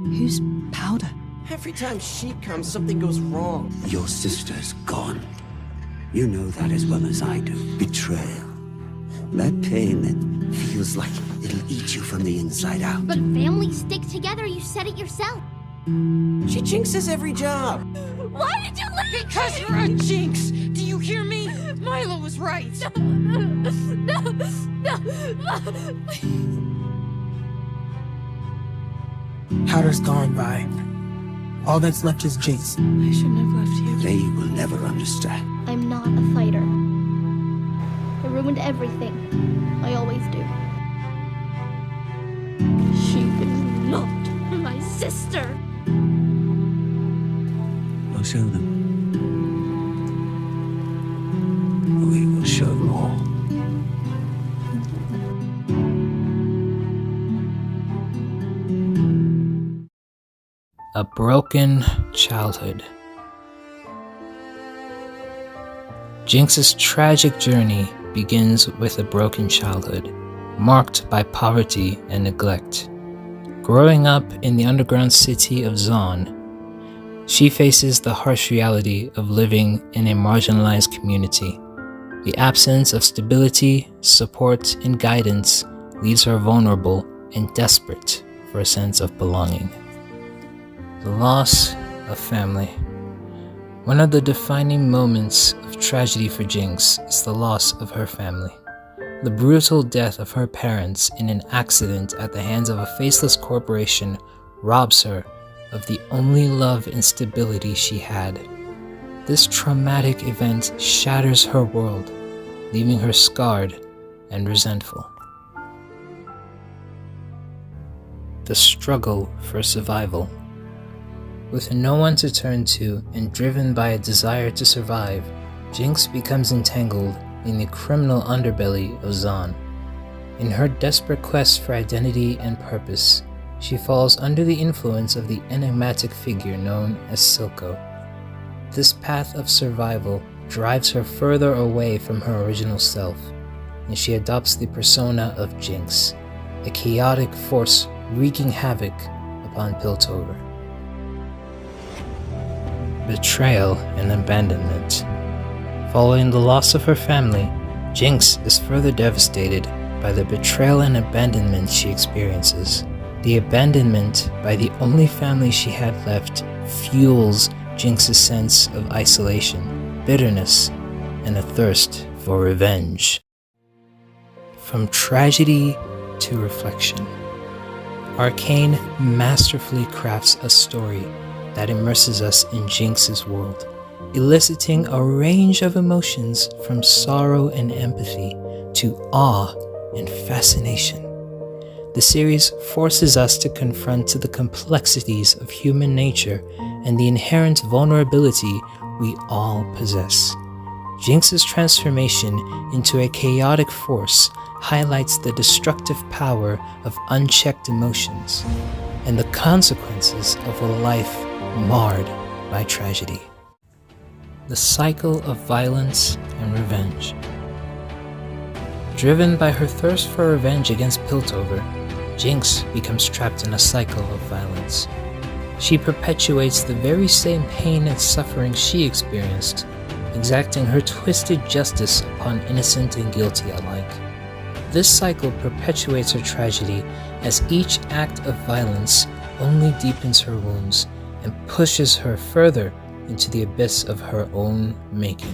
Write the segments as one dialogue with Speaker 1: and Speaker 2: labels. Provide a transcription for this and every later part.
Speaker 1: Who's Powder?
Speaker 2: Every time she comes, something goes wrong.
Speaker 3: Your sister's gone. You know that as well as I do. Betrayal. That pain that feels like it'll eat you from the inside out.
Speaker 4: But families stick together, you said it yourself.
Speaker 2: She jinxes every job.
Speaker 4: Why did you leave?
Speaker 5: Because you're a jinx! Do you hear me? Milo was right.
Speaker 4: No.
Speaker 6: Powder's gone, Vi. All that's left is Jinx.
Speaker 5: I shouldn't have left you.
Speaker 3: They will never understand.
Speaker 4: I'm not a fighter. I ruined everything. I always do. She is not my sister.
Speaker 3: We'll show them. We will show them all.
Speaker 7: A broken childhood. Jinx's tragic journey begins with a broken childhood, marked by poverty and neglect. Growing up in the underground city of Zaun, she faces the harsh reality of living in a marginalized community. The absence of stability, support, and guidance leaves her vulnerable and desperate for a sense of belonging. The loss of family. One of the defining moments of tragedy for Jinx is the loss of her family. The brutal death of her parents in an accident at the hands of a faceless corporation robs her of the only love and stability she had. This traumatic event shatters her world, leaving her scarred and resentful. The struggle for survival. With no one to turn to and driven by a desire to survive, Jinx becomes entangled in the criminal underbelly of Zaun. In her desperate quest for identity and purpose, she falls under the influence of the enigmatic figure known as Silco. This path of survival drives her further away from her original self, and she adopts the persona of Jinx, a chaotic force wreaking havoc upon Piltover. Betrayal and abandonment. Following the loss of her family, Jinx is further devastated by the betrayal and abandonment she experiences. The abandonment by the only family she had left fuels Jinx's sense of isolation, bitterness, and a thirst for revenge. From tragedy to reflection, Arcane masterfully crafts a story that immerses us in Jinx's world, eliciting a range of emotions from sorrow and empathy to awe and fascination. The series forces us to confront the complexities of human nature and the inherent vulnerability we all possess. Jinx's transformation into a chaotic force highlights the destructive power of unchecked emotions and the consequences of a life marred by tragedy. The cycle of violence and revenge. Driven by her thirst for revenge against Piltover, Jinx becomes trapped in a cycle of violence. She perpetuates the very same pain and suffering she experienced, exacting her twisted justice upon innocent and guilty alike. This cycle perpetuates her tragedy as each act of violence only deepens her wounds and pushes her further into the abyss of her own making.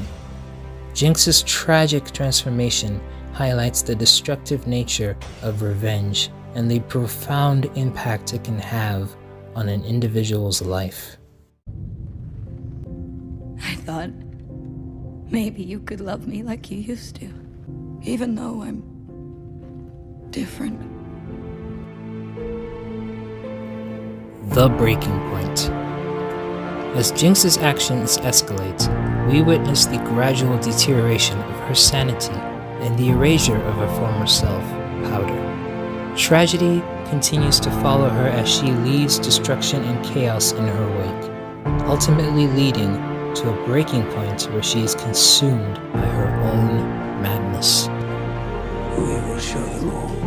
Speaker 7: Jinx's tragic transformation highlights the destructive nature of revenge and the profound impact it can have on an individual's life.
Speaker 5: I thought maybe you could love me like you used to, even though I'm different.
Speaker 7: The breaking point. As Jinx's actions escalate, we witness the gradual deterioration of her sanity and the erasure of her former self, Powder. Tragedy continues to follow her as she leads destruction and chaos in her wake, ultimately leading to a breaking point where she is consumed by her own madness.
Speaker 3: We will show them all.